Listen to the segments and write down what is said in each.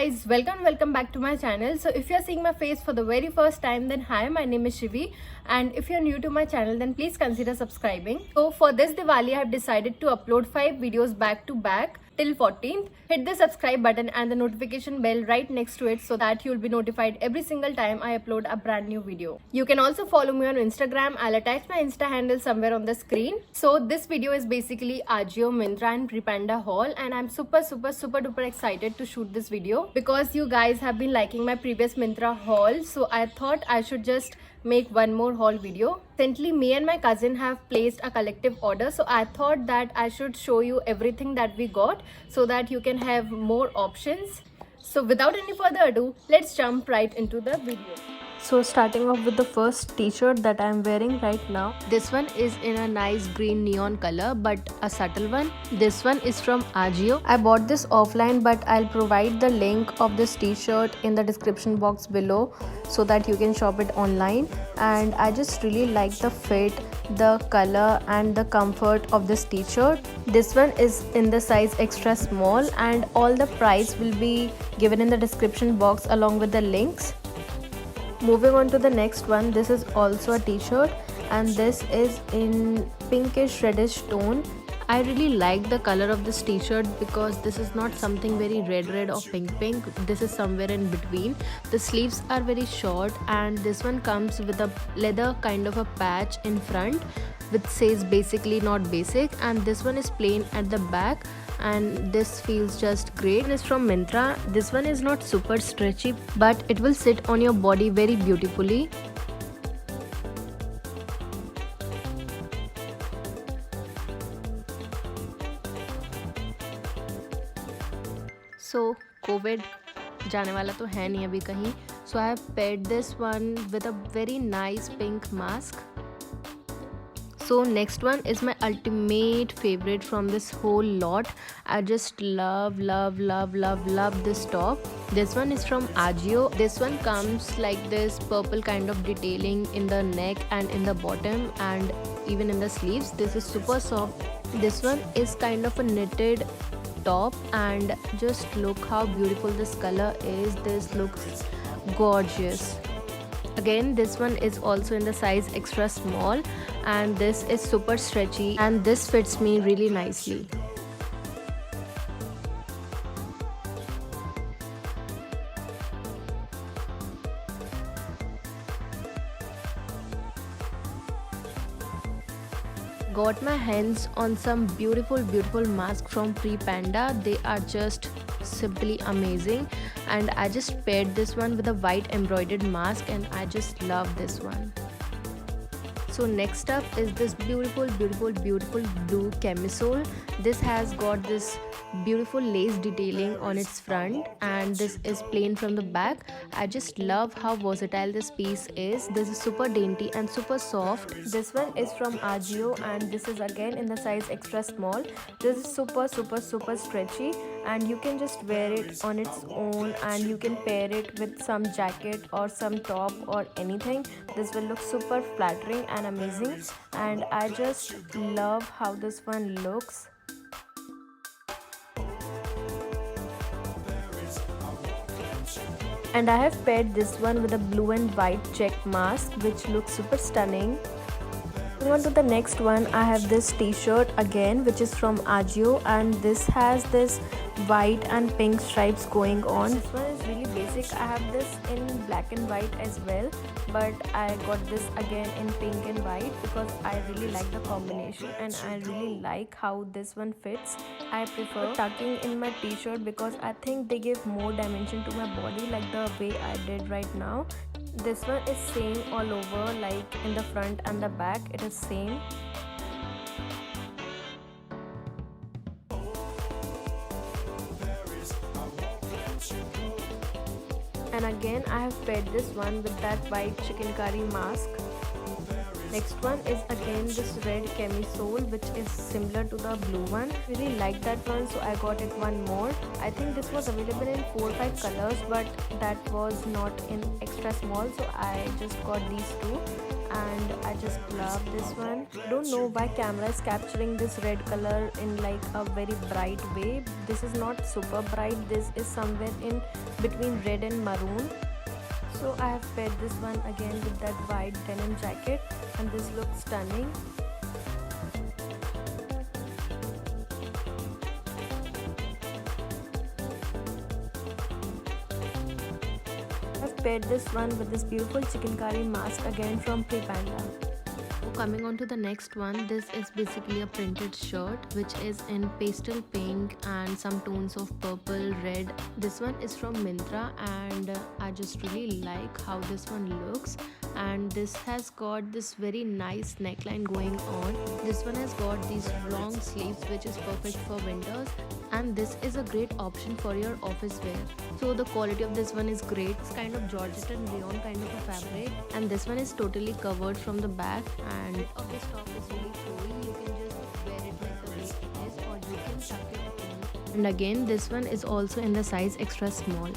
guys, welcome back to my channel. So if you're seeing my face for the very first time, then hi, my name is Shivi, and if you're new to my channel, then please consider subscribing. So for this Diwali I have decided to upload 5 videos back to back till 14th. Hit the subscribe button and the notification bell right next to it so that you'll be notified every single time I upload a brand new video. You can also follow me on Instagram. I'll attach my Insta handle somewhere on the screen. So this video is basically Ajio, Myntra and Prepanda haul, and I'm super duper excited to shoot this video because you guys have been liking my previous Myntra haul, so I thought I should just make one more haul video. Recently me and my cousin have placed a collective order, so I thought that I should show you everything that we got so that you can have more options. So without any further ado, let's jump right into the video. So starting off with the first t-shirt that I'm wearing right now. This one is in a nice green neon color but a subtle one. This one is from Ajio. I bought this offline, but I'll provide the link of this t-shirt in the description box below so that you can shop it online. And I just really like the fit, the color and the comfort of this t-shirt. This one is in the size extra small, and all the price will be given in the description box along with the links. Moving on to the next one, this is also a t-shirt and this is in pinkish reddish tone. I really like the color of this t-shirt because this is not something very red or pink. This is somewhere in between. The sleeves are very short and this one comes with a leather kind of a patch in front which says basically not basic, and this one is plain at the back and this feels just great. This is from Myntra. This one is not super stretchy but it will sit on your body very beautifully. So COVID जाने वाला तो है नहीं अभी कहीं. So I have paired this one with a very nice pink mask. So next one is my ultimate favorite from this whole lot. I just love this top. This one is from Ajio. This one comes like this purple kind of detailing in the neck and in the bottom and even in the sleeves. This is super soft. This one is kind of a knitted top, and just look how beautiful this color is. This looks gorgeous. Again, this one is also in the size extra small and this is super stretchy and this fits me really nicely. Got my hands on some beautiful masks from Prepanda. They are just simply amazing, and I just paired this one with a white embroidered mask and I just love this one. So next up is this beautiful blue camisole. This has got this beautiful lace detailing on its front and this is plain from the back. I just love how versatile this piece is. This is super dainty and super soft. This one is from Ajio and this is again in the size extra small. This is super stretchy and you can just wear it on its own and you can pair it with some jacket or some top or anything. This will look super flattering and amazing, and I just love how this one looks. And I have paired this one with a blue and white check mask which looks super stunning. Moving on to the next one, I have this t-shirt again which is from Ajio and this has this white and pink stripes going on. This one is really basic. I have this in black and white as well, but I got this again in pink and white because I really like the combination and I really like how this one fits. I prefer tucking in my t-shirt because I think they give more dimension to my body, like the way I did right now. This one is same all over, like in the front and the back it is same. And again I have paired this one with that white chicken curry mask. Next one is again this red camisole which is similar to the blue one. Really like that one, so I got it one more. I think this was available in 4 or 5 colors, but that was not in extra small, so I just got these two and I I just love this one. Don't know why camera is capturing this red color in like a very bright way. This is not super bright. This is somewhere in between red and maroon. So I have paired this one again with that white denim jacket, and this looks stunning. I've paired this one with this beautiful chikankari mask again from Prepanda. Coming on to the next one, this is basically a printed shirt which is in pastel pink and some tones of purple, red. This one is from Myntra, and I just really like how this one looks. And this has got this very nice neckline going on. This one has got these long sleeves which is perfect for winters, and this is a great option for your office wear. So the quality of this one is great. It's kind of Georgette and rayon kind of a fabric, and this one is totally covered from the back, and of this top is really flowy. You can just wear it like the way it is, or you can tuck it in. And again, this one is also in the size extra small.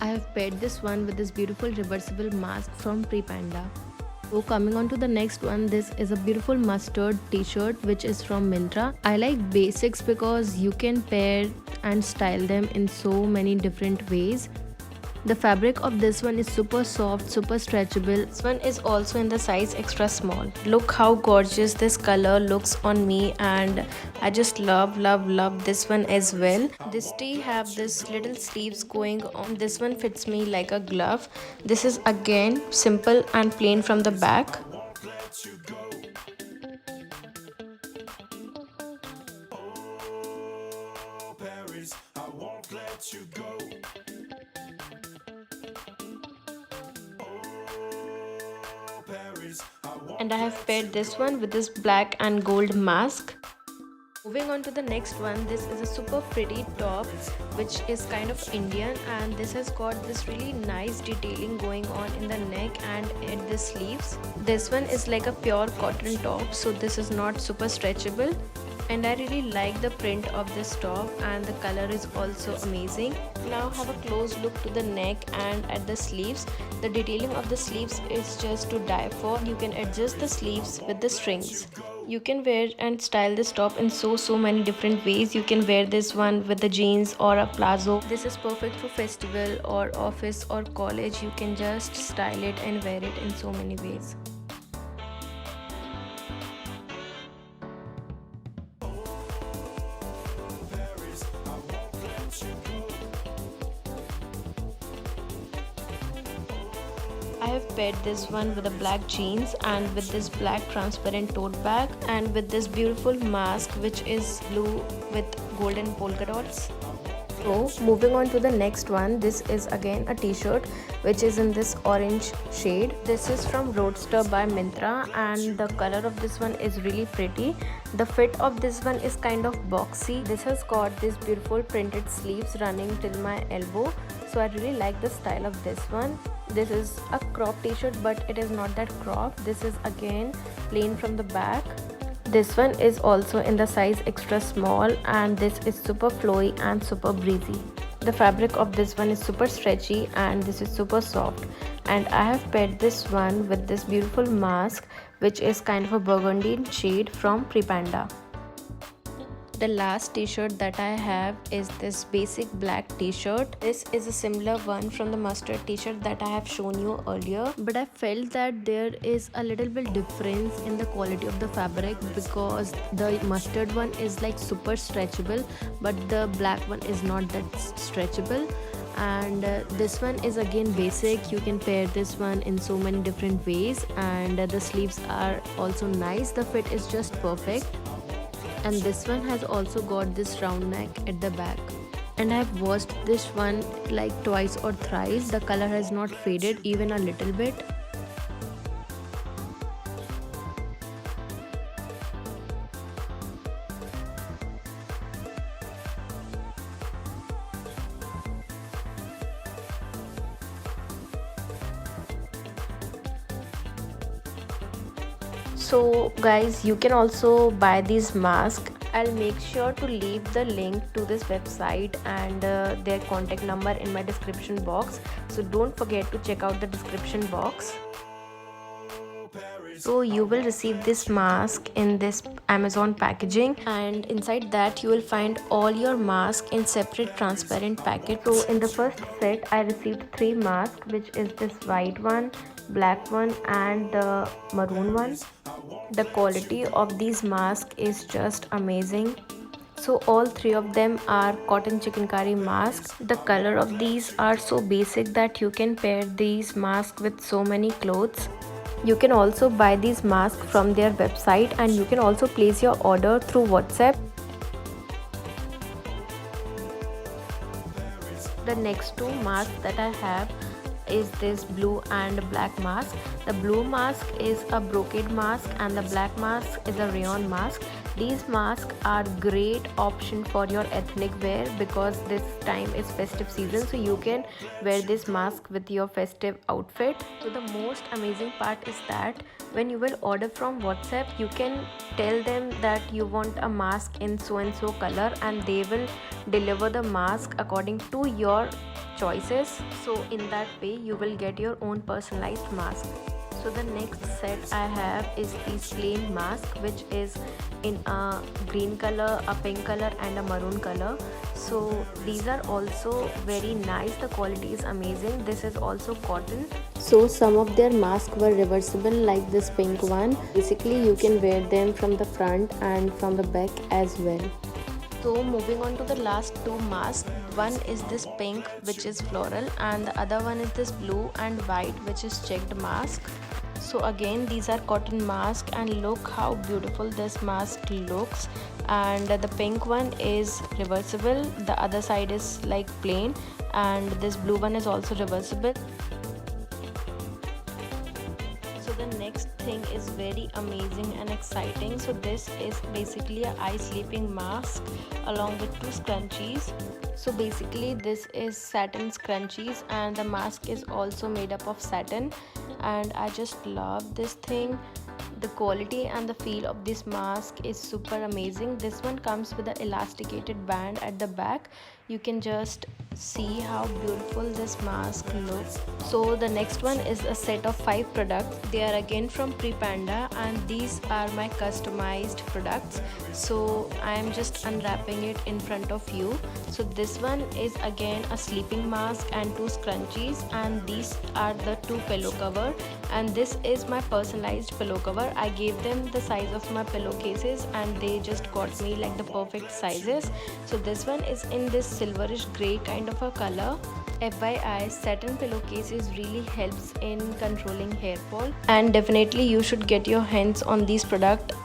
I have paired this one with this beautiful reversible mask from Prepanda. So coming on to the next one, this is a beautiful mustard t-shirt which is from Myntra. I like basics because you can pair and style them in so many different ways. The fabric of this one is super soft, super stretchable. This one is also in the size extra small. Look how gorgeous this color looks on me, and I just love this one as well. This tee have this little sleeves going on. This one fits me like a glove. This is again simple and plain from the back. And I have paired this one with this black and gold mask. Moving on to the next one, this is a super pretty top which is kind of Indian, and this has got this really nice detailing going on in the neck and at the sleeves. This one is like a pure cotton top, so this is not super stretchable, and I really like the print of this top, and the color is also amazing. Now have a close look to the neck and at the sleeves. The detailing of the sleeves is just to die for. You can adjust the sleeves with the strings. You can wear and style this top in so many different ways. You can wear this one with the jeans or a palazzo. This is perfect for festival or office or college. You can just style it and wear it in so many ways. I have paired this one with a black jeans and with this black transparent tote bag and with this beautiful mask which is blue with golden polka dots. So moving on to the next one, this is again a t-shirt which is in this orange shade. This is from Roadster by Myntra, and the color of this one is really pretty. The fit of this one is kind of boxy. This has got this beautiful printed sleeves running till my elbow, so I really like the style of this one. This is a crop t-shirt, but it is not that crop. This is again plain from the back. This one is also in the size extra small, and this is super flowy and super breezy. The fabric of this one is super stretchy and this is super soft. And I have paired this one with this beautiful mask which is kind of a burgundy shade from Prepanda. The last t-shirt that I have is this basic black t-shirt. This is a similar one from the mustard t-shirt that I have shown you earlier, but I felt that there is a little bit difference in the quality of the fabric because the mustard one is like super stretchable, but the black one is not that stretchable. And this one is again basic. You can pair this one in so many different ways, and the sleeves are also nice. The fit is just perfect. And this one has also got this round neck at the back, and I have washed this one like twice or thrice. The color has not faded even a little bit. So guys, you can also buy these masks I'll make sure to leave the link to this website and their contact number in my description box, so don't forget to check out the description box. So you will receive this mask in this Amazon packaging, and inside that you will find all your masks in separate transparent packets. So in the first set I received 3 masks, which is this white one, black one and the maroon one. The quality of these masks is just amazing. So all 3 of them are cotton chikankari masks. The color of these are so basic that you can pair these masks with so many clothes. You can also buy these masks from their website, and you can also place your order through WhatsApp. The next 2 masks that I have is this blue and black mask. The blue mask is a brocade mask and the black mask is a rayon mask. These masks are great option for your ethnic wear because this time is festive season, so you can wear this mask with your festive outfit. So the most amazing part is that when you will order from WhatsApp, you can tell them that you want a mask in so and so color, and they will deliver the mask according to your choices. So in that way you will get your own personalized mask. So the next set I have is this plain mask, which is in a green color, a pink color and a maroon color. So these are also very nice. The quality is amazing. This is also cotton. So some of their masks were reversible, like this pink one. Basically you can wear them from the front and from the back as well. So moving on to the last 2 masks, one is this pink, which is floral, and the other one is this blue and white, which is checked mask. So again these are cotton masks, and look how beautiful this mask looks. And the pink one is reversible, the other side is like plain, and this blue one is also reversible. The next thing is very amazing and exciting. So this is basically a eye sleeping mask along with 2 scrunchies. So basically this is satin scrunchies, and the mask is also made up of satin, and I just love this thing. The quality and the feel of this mask is super amazing. This one comes with an elasticated band at the back. You can just see how beautiful this mask looks. So the next one is a set of 5 products. They are again from Prepanda, and these are my customized products. So I am just unwrapping it in front of you. So this one is again a sleeping mask and 2 scrunchies, and these are the 2 pillow cover, and this is my personalized pillow cover. I gave them the size of my pillowcases and they just got me like the perfect sizes. So this one is in this silverish gray kind of a color. FYI, satin pillowcases really helps in controlling hair fall, and definitely you should get your hands on these products.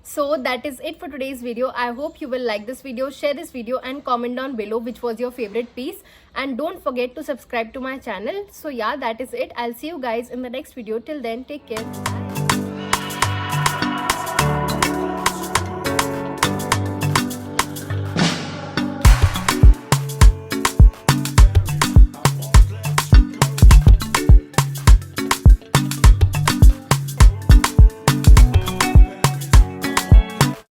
So that is it for today's video. I hope you will like this video, share this video and comment down below which was your favorite piece, and don't forget to subscribe to my channel. So yeah, that is it. I'll see you guys in the next video. Till then, take care. Bye.